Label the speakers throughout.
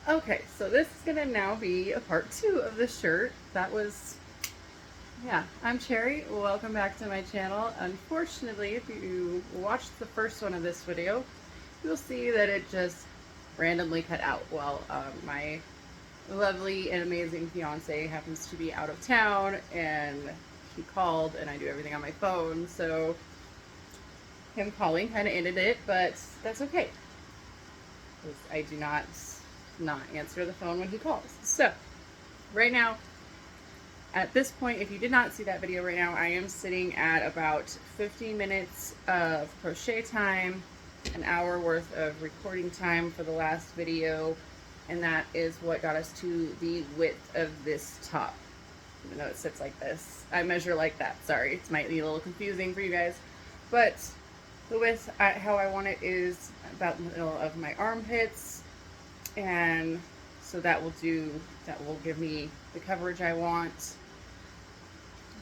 Speaker 1: Okay, so this is gonna now be a part 2 of the shirt. That was, yeah, I'm Cherry. Welcome back to my channel. Unfortunately, if you watched the first one of this video, you'll see that it just randomly cut out. Well, my lovely and amazing fiance happens to be out of town, and he called, and I do everything on my phone, so him calling kind of ended it, but that's okay, because I do not answer the phone when he calls. So right now, at this point, if you did not see that video right now, I am sitting at about 15 minutes of crochet time, an hour worth of recording time for the last video, and that is what got us to the width of this top. Even though it sits like this, I measure like that. Sorry, it might be a little confusing for you guys, but the width, how I want it, is about the middle of my armpits, and so that will give me the coverage I want.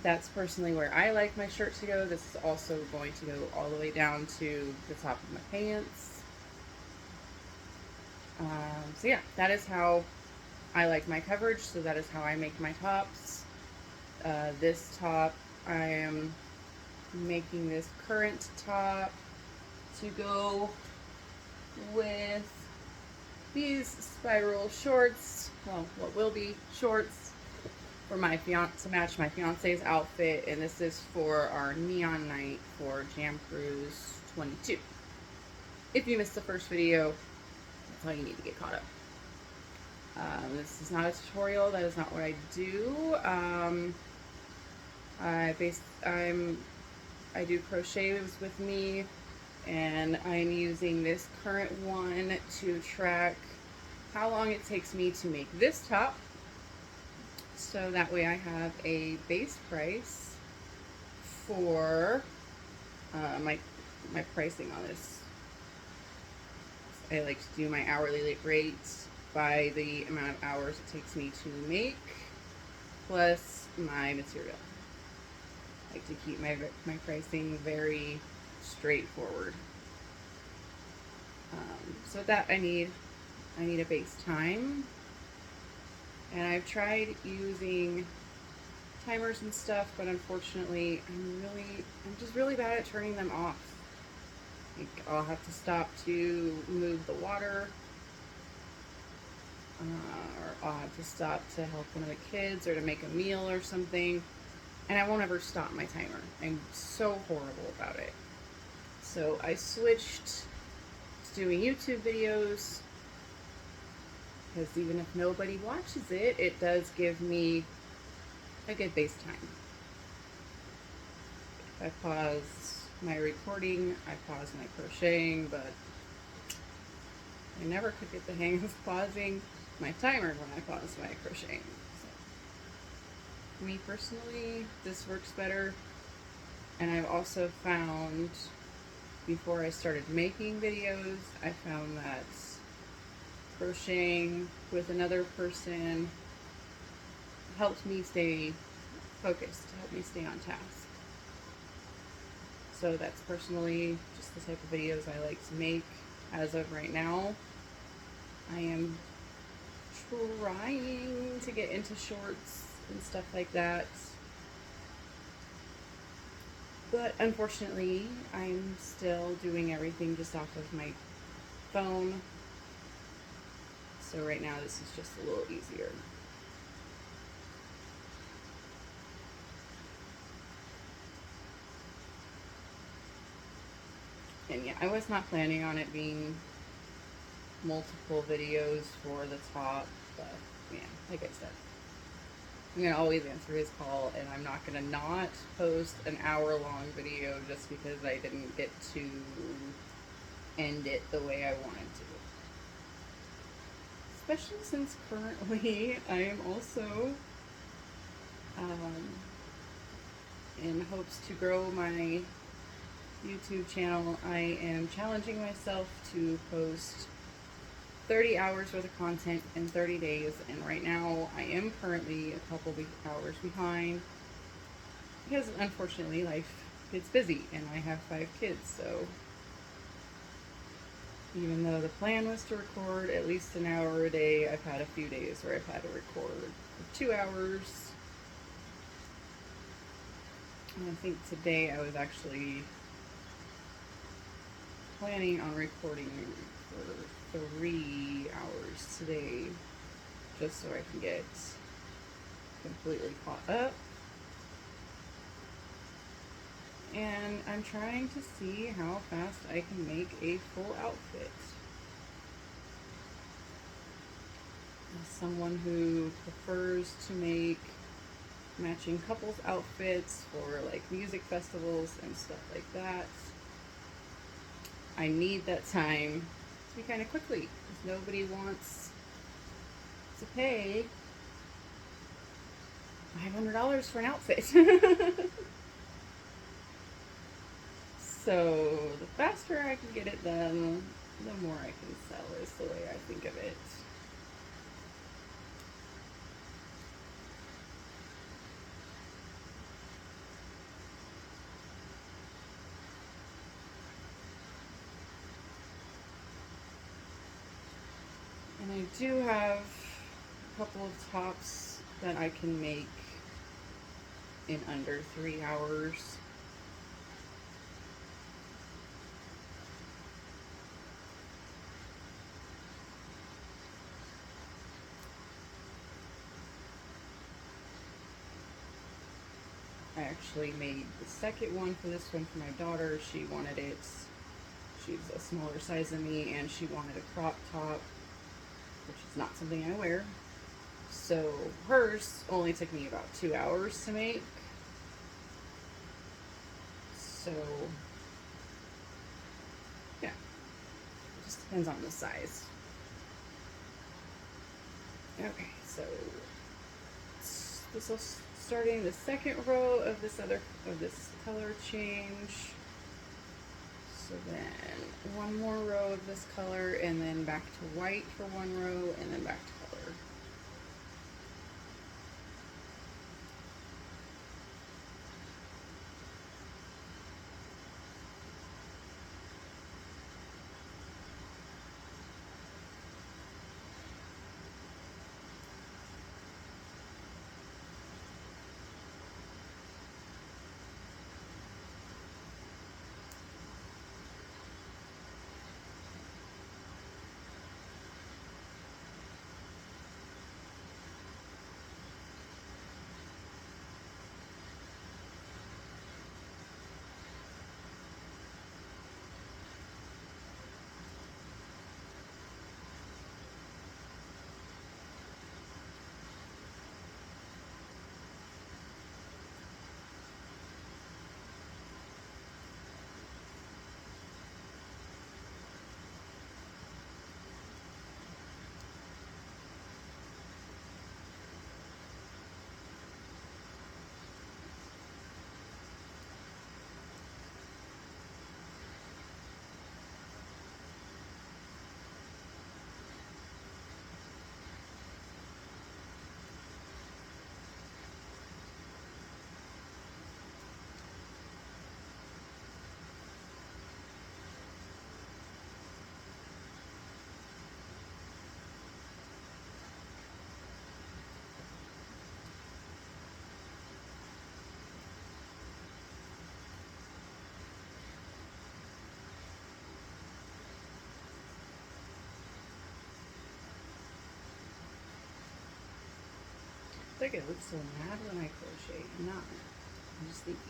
Speaker 1: That's personally where I like my shirt to go. This is also going to go all the way down to the top of my pants. So yeah, that is how I like my coverage, so that is how I make my tops. This top, I am making this current top to go with these spiral shorts, well, what will be shorts, for my to match my fiance's outfit, and this is for our neon night for Jam Cruise 22. If you missed the first video, that's all you need to get caught up. This is not a tutorial. That is not what I do. I do crochets with me, and I'm using this current one to track how long it takes me to make this top. So that way I have a base price for my pricing on this. I like to do my hourly rates by the amount of hours it takes me to make, plus my material. I like to keep my pricing very straightforward. So that I need a base time. And I've tried using timers and stuff, but unfortunately, I'm just really bad at turning them off. Like, I'll have to stop to move the water, or I'll have to stop to help one of the kids or to make a meal or something, and I won't ever stop my timer. I'm so horrible about it. So I switched to doing YouTube videos, because even if nobody watches it, it does give me a good base time. If I pause my recording, I pause my crocheting, but I never could get the hang of pausing my timer when I pause my crocheting. So, me personally, this works better. And I've also found, before I started making videos, I found that crocheting with another person helped me stay focused, helped me stay on task. So that's personally just the type of videos I like to make as of right now. I am trying to get into shorts and stuff like that, but unfortunately I'm still doing everything just off of my phone. So right now this is just a little easier. And yeah, I was not planning on it being multiple videos for the top, but yeah, like I said, I'm going to always answer his call, and I'm not going to not post an hour-long video just because I didn't get to end it the way I wanted to. Especially since currently I am also in hopes to grow my YouTube channel. I am challenging myself to post 30 hours worth of content in 30 days, and right now I am currently a couple hours behind because unfortunately life gets busy and I have 5 kids, so Even though the plan was to record at least an hour a day, I've had a few days where I've had to record for 2 hours. And I think today I was actually planning on recording for 3 hours today, just so I can get completely caught up. And I'm trying to see how fast I can make a full outfit. As someone who prefers to make matching couples outfits for like music festivals and stuff like that, I need that time to be kind of quickly, because nobody wants to pay $500 for an outfit. So the faster I can get it done, the more I can sell, is the way I think of it. And I do have a couple of tops that I can make in under 3 hours. I actually made the second one for this one for my daughter. She wanted it. She's a smaller size than me, and she wanted a crop top, which is not something I wear. So hers only took me about 2 hours to make. So yeah, it just depends on the size. Okay, so this will starting the second row of this color change. So then one more row of this color, and then back to white for one row, and then back to color. I think it looks so mad when I crochet. I'm not. I'm just thinking.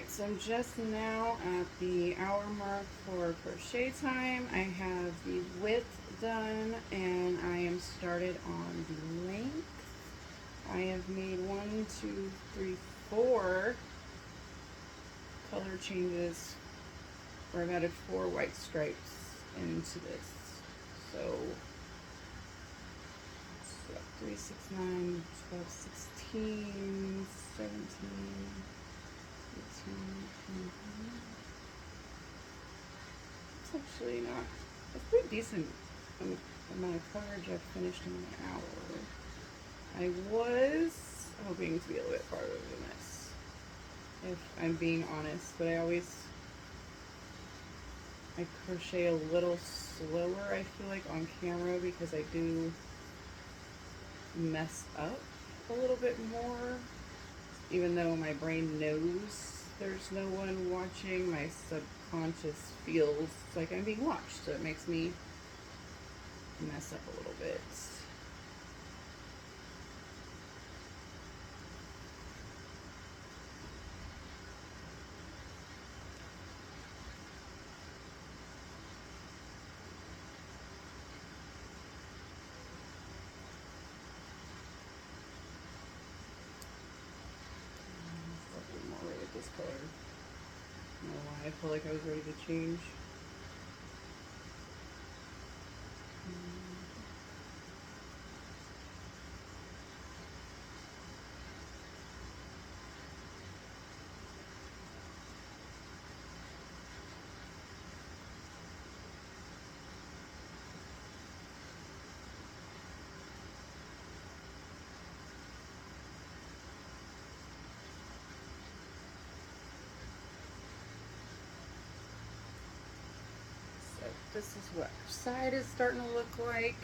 Speaker 1: so I'm just now at the hour mark for crochet time. I have the width done and I am started on the length. I have made 1, 2, 3, 4 color changes, where I've added 4 white stripes into this. So 3, 6, 9, 12, 16, 17, 18, 19. It's actually not, it's pretty decent amount of coverage I've finished in an hour. I was hoping to be a little bit farther than this, if I'm being honest, but I crochet a little slower, I feel like, on camera because I do mess up a little bit more. Even though my brain knows there's no one watching, my subconscious feels like I'm being watched, so it makes me mess up a little bit. I'm more ready with this color. I don't know why I feel like I was ready to change. This is what our side is starting to look like.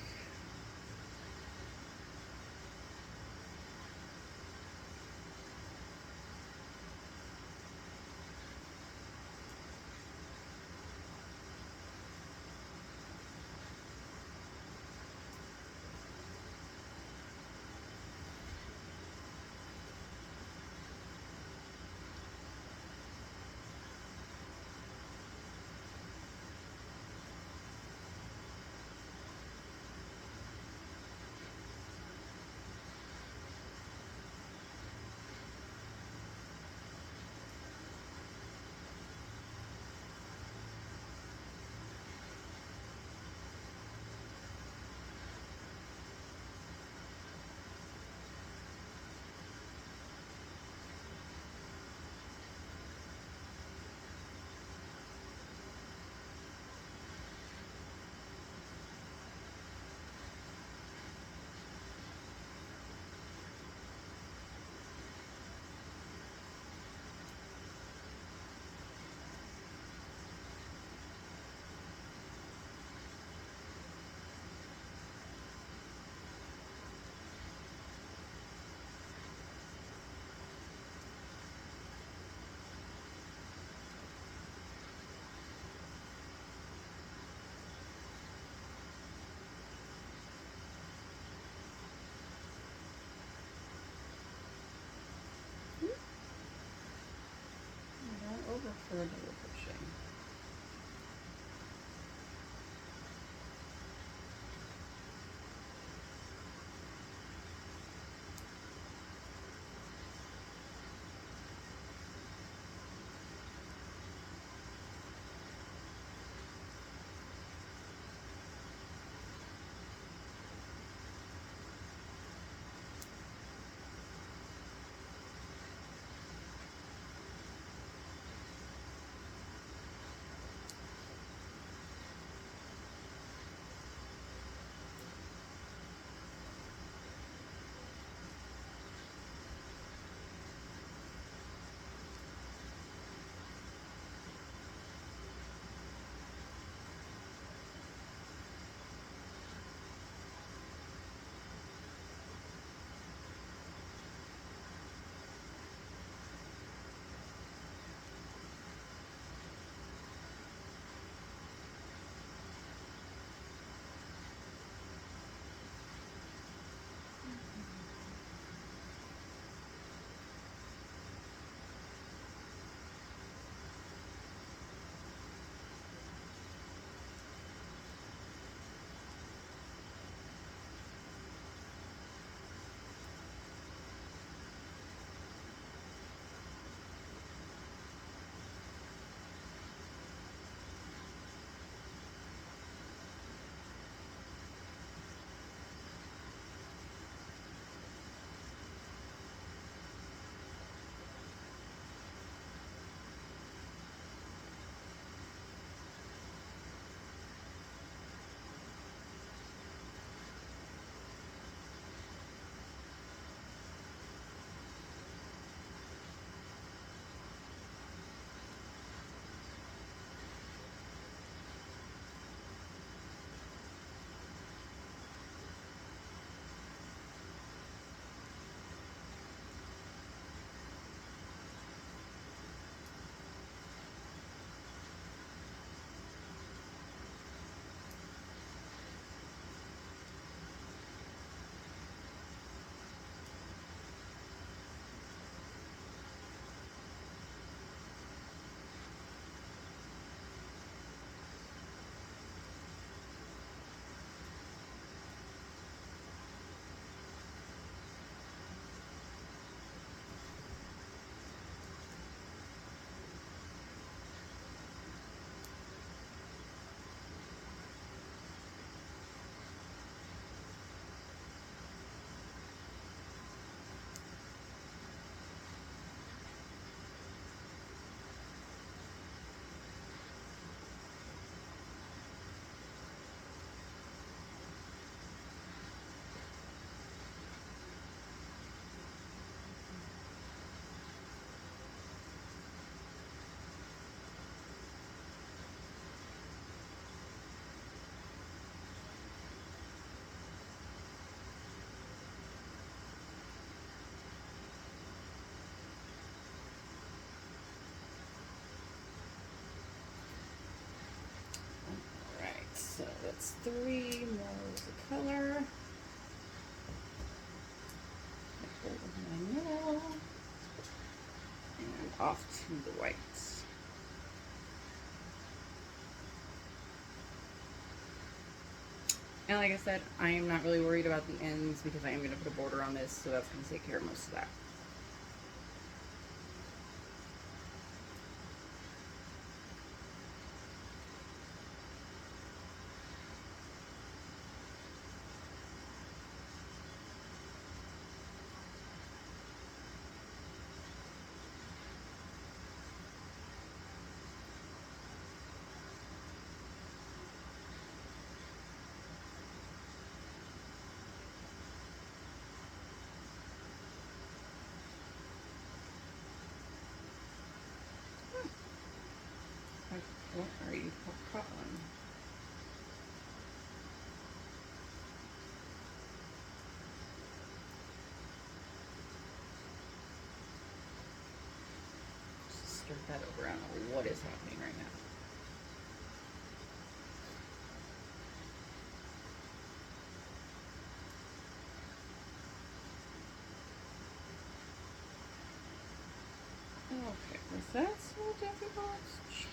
Speaker 1: That's 3 more of the color. Hold my middle. And off to the whites. And like I said, I am not really worried about the ends because I am going to put a border on this, so that's going to take care of most of that. What are you caught on? Just start that over. I don't know what is happening right now. Okay, was that so difficult? Jeez.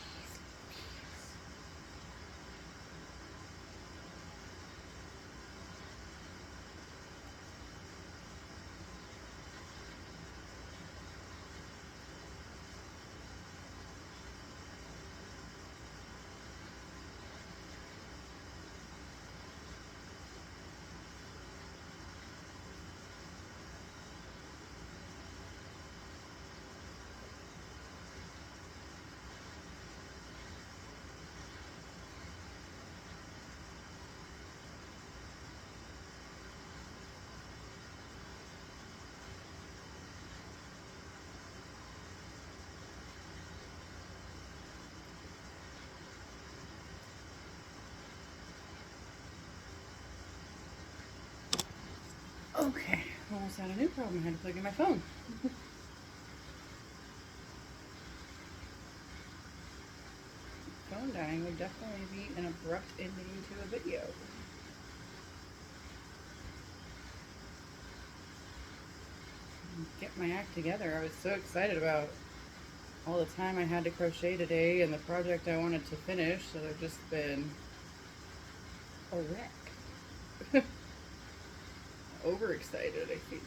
Speaker 1: Okay, almost had a new problem. I had to plug in my phone. Phone dying would definitely be an abrupt ending to a video. Get my act together. I was so excited about all the time I had to crochet today and the project I wanted to finish that I've just been a wreck. Overexcited, I think.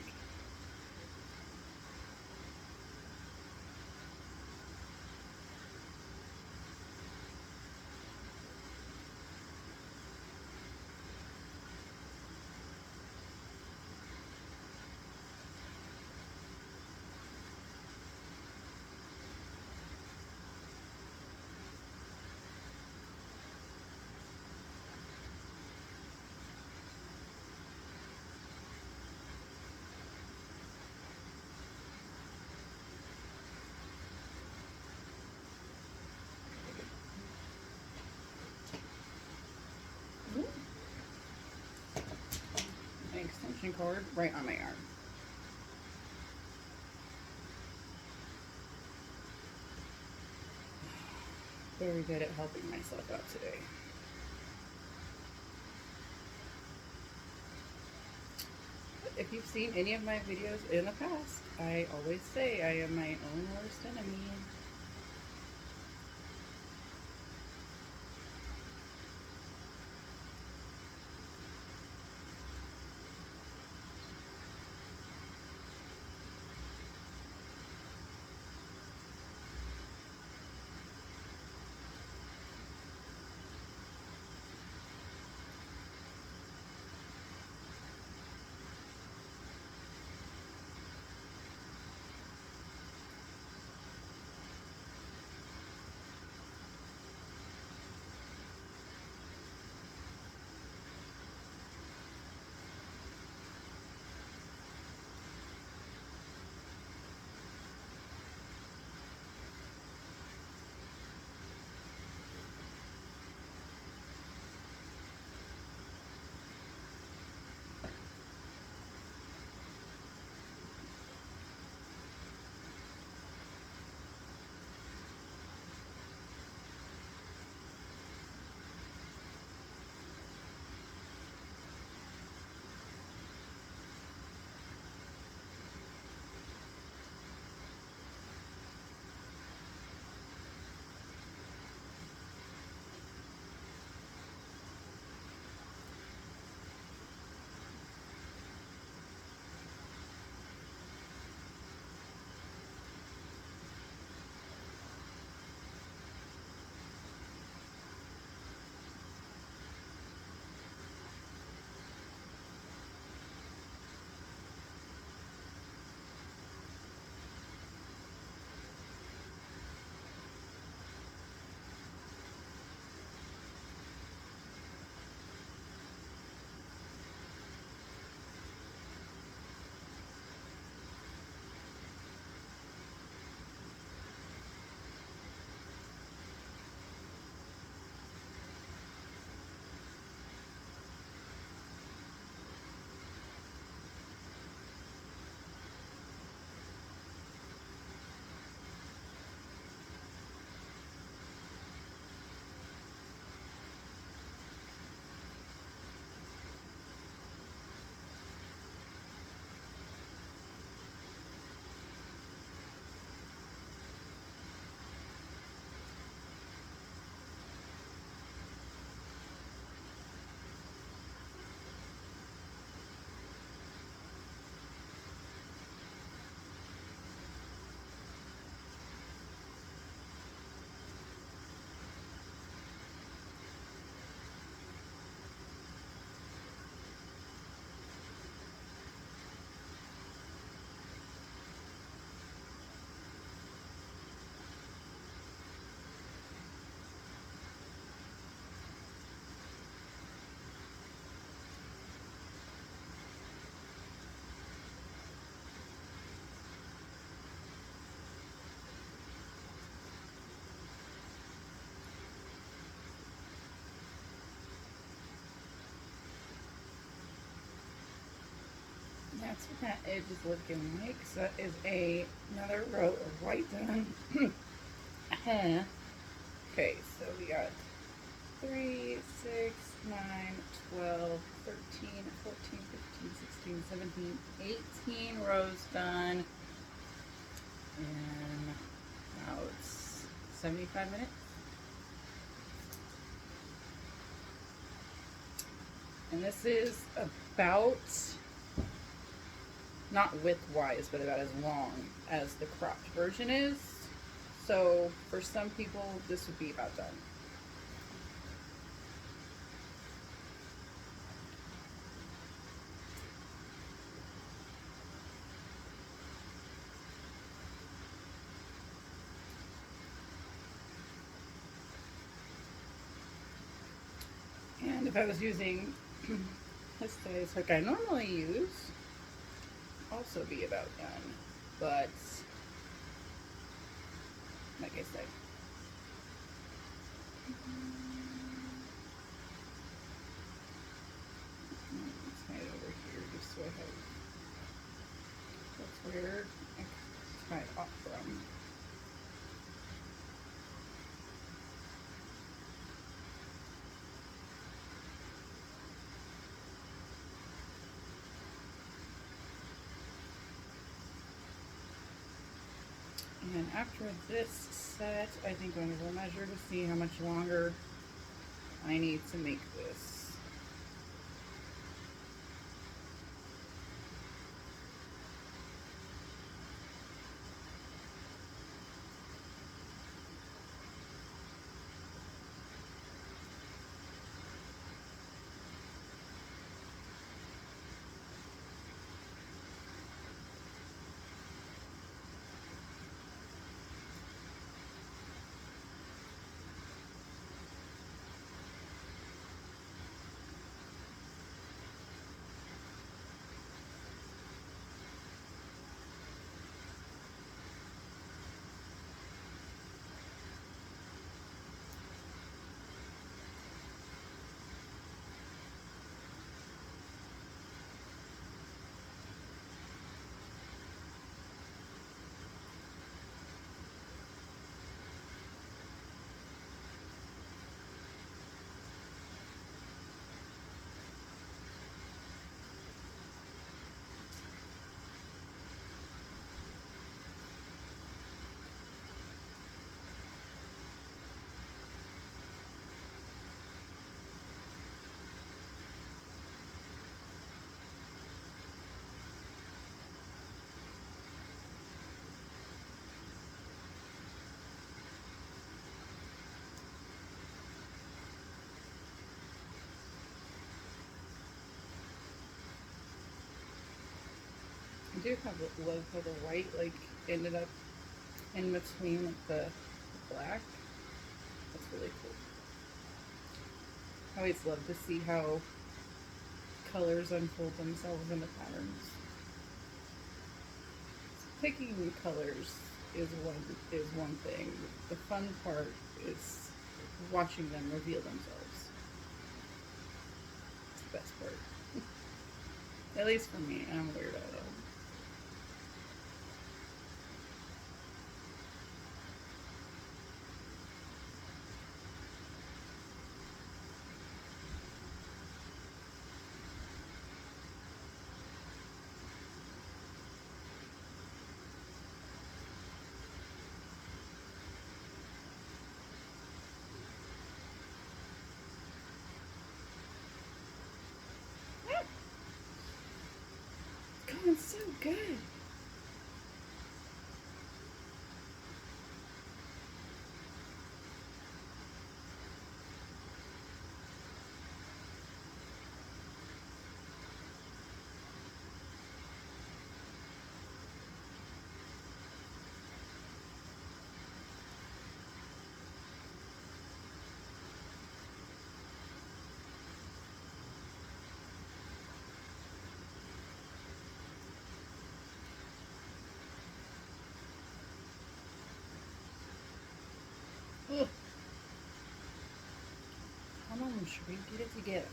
Speaker 1: An extension cord right on my arm. Very good at helping myself out today. If you've seen any of my videos in the past, I always say I am my own worst enemy. that's what that edge is looking like. So that is another row of white done. Okay, so we got 3, 6, 9, 12, 13, 14, 15, 16, 17, 18 rows done. And now it's 75 minutes. And this is about, not width-wise, but about as long as the cropped version is. So for some people, this would be about done. And if I was using this size hook I normally use, also be about done. But like I said, let's tie it over here just so I have, that's where I tie it off from. And after this set, I think I'm going to measure to see how much longer I need to make this. I do love how the white like ended up in between like the black. That's really cool. I always love to see how colors unfold themselves in the patterns. Picking the colors is one thing. The fun part is watching them reveal themselves. It's the best part. At least for me, I'm a weirdo though. Going so good. Ugh. Come on, Sheree, get it together.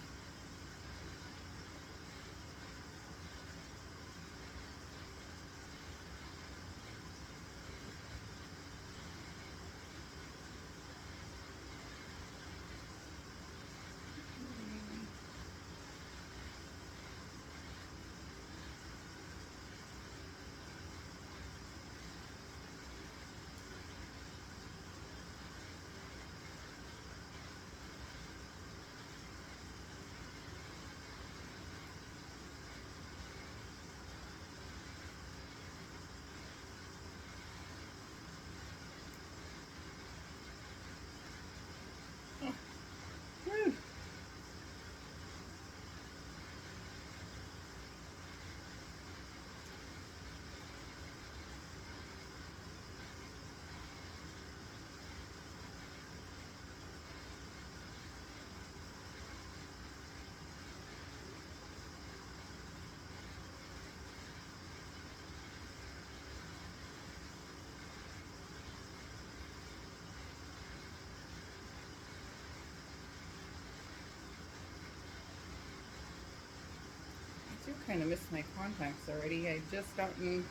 Speaker 1: kind of miss my contacts already. I just gotten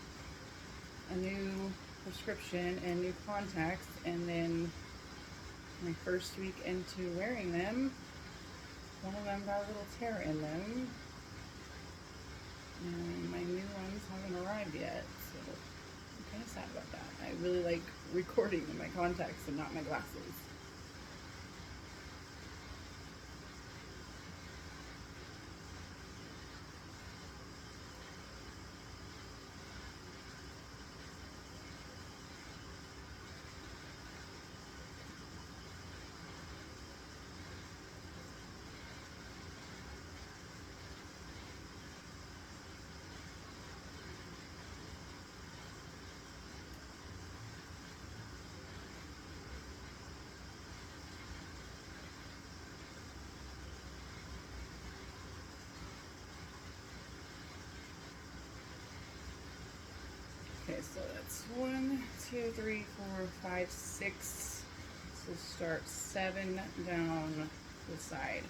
Speaker 1: a new prescription and new contacts, and then my first week into wearing them, one of them got a little tear in them, and my new ones haven't arrived yet, so I'm kind of sad about that. I really like recording in my contacts and not my glasses. Okay, so that's 1, 2, 3, 4, 5, 6. So start 7 down the side.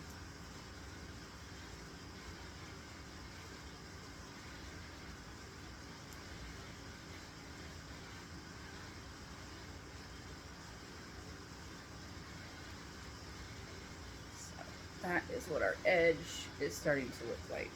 Speaker 1: So that is what our edge is starting to look like.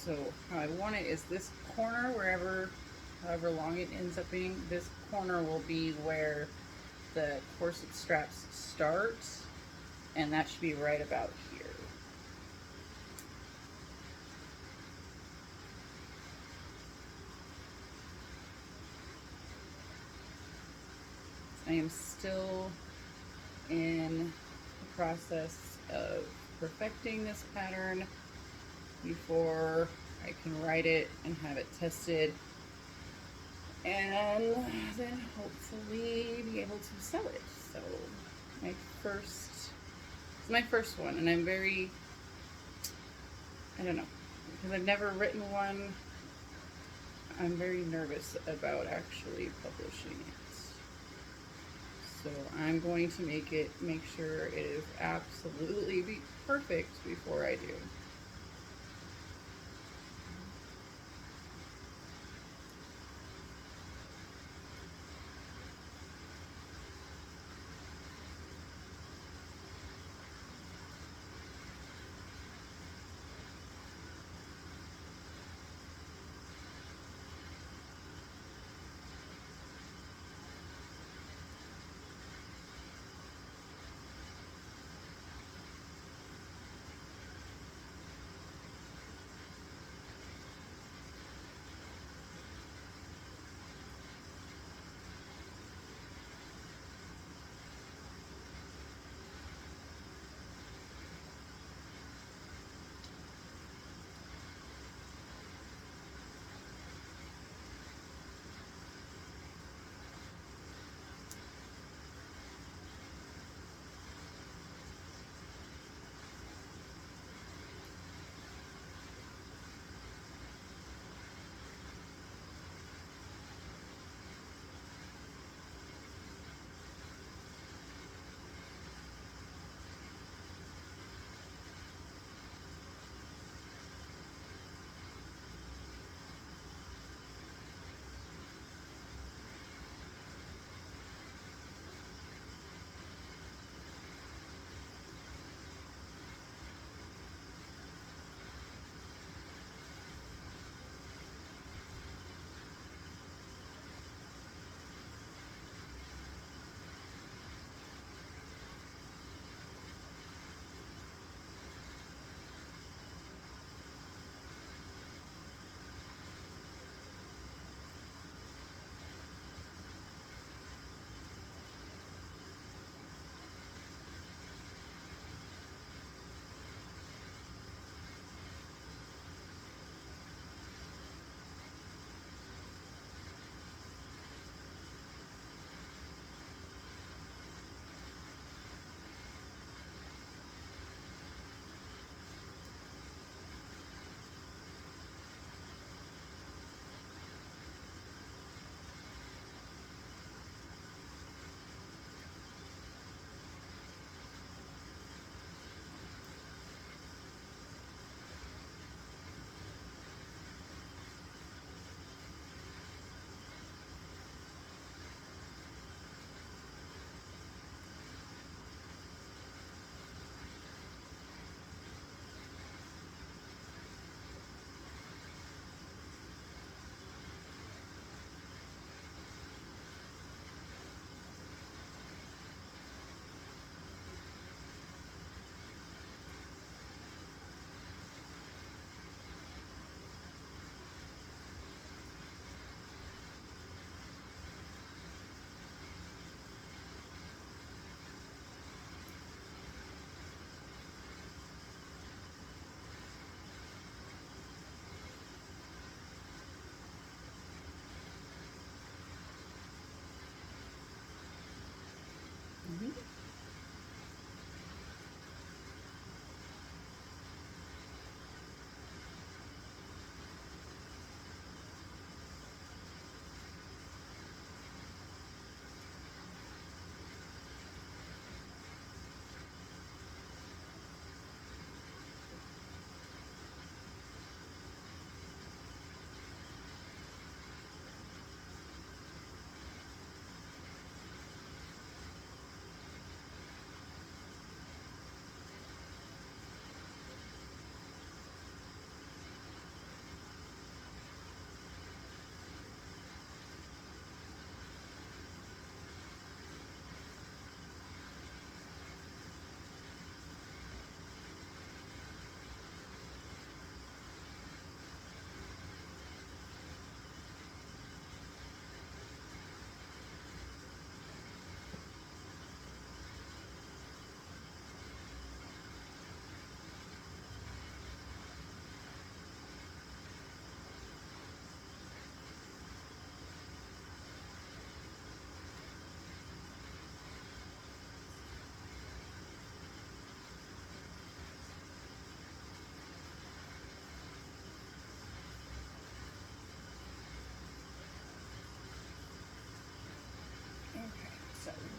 Speaker 1: So how I want it is this corner, however long it ends up being, this corner will be where the corset straps start, and that should be right about here. I am still in the process of perfecting this pattern before I can write it and have it tested, and then hopefully be able to sell it. So it's my first one, and I'm very, I don't know, because I've never written one, I'm very nervous about actually publishing it. So I'm going to make sure it is absolutely perfect before I do.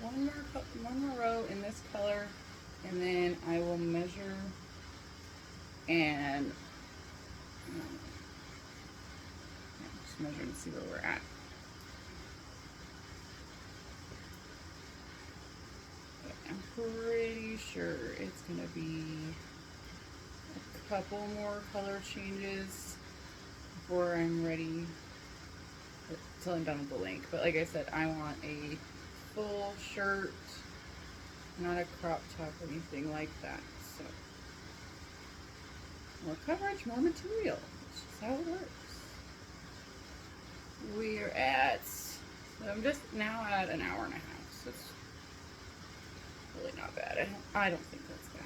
Speaker 1: one more row in this color, and then I will measure and just measure and see where we're at. But I'm pretty sure it's gonna be a couple more color changes before I'm ready till I'm done with the link. But like I said, I want a full shirt, not a crop top or anything like that. So more coverage, more material. That's just how it works. We're at, so I'm just now at an hour and a half, so it's really not bad. I don't think that's bad.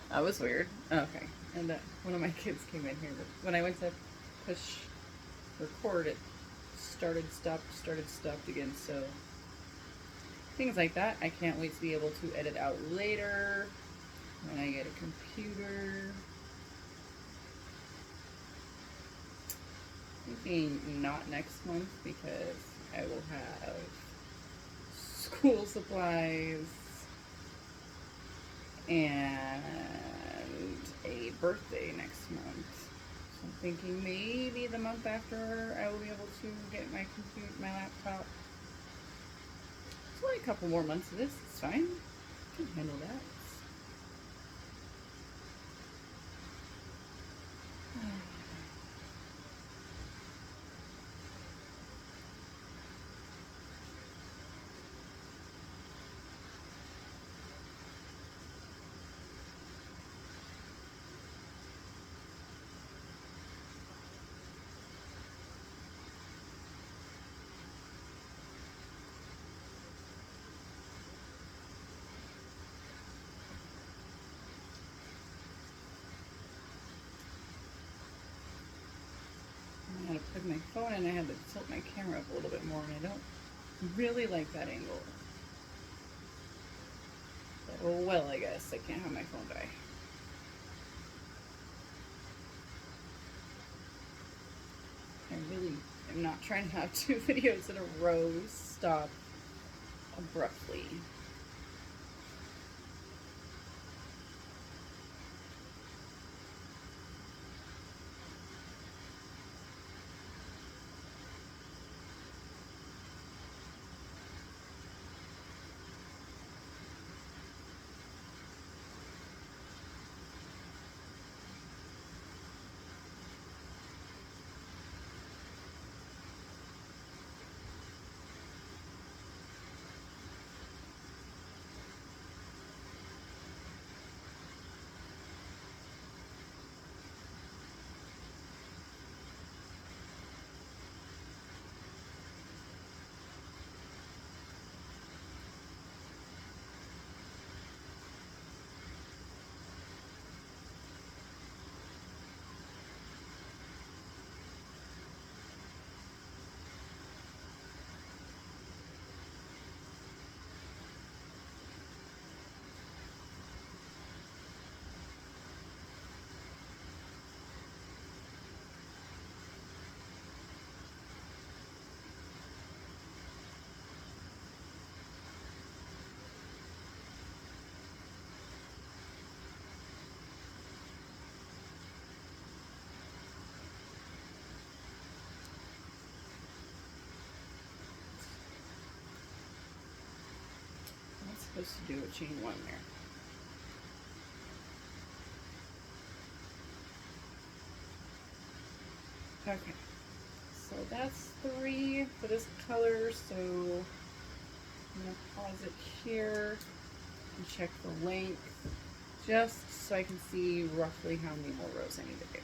Speaker 1: That was weird. Okay. And one of my kids came in here. But when I went to push record, it stopped again. So things like that. I can't wait to be able to edit out later when I get a computer. Thinking not next month because I will have school supplies and a birthday next month. So I'm thinking maybe the month after I will be able to get my laptop. It's only a couple more months of this. It's fine. I can handle that. I had to plug my phone in. I had to tilt my camera up a little bit more, and I don't really like that angle. But, oh well, I guess I can't have my phone die. I really am not trying to have 2 videos in a row stop abruptly. supposed to do a chain one there. Okay, so that's 3 for this color, so I'm going to pause it here and check the length just so I can see roughly how many more rows I need to do.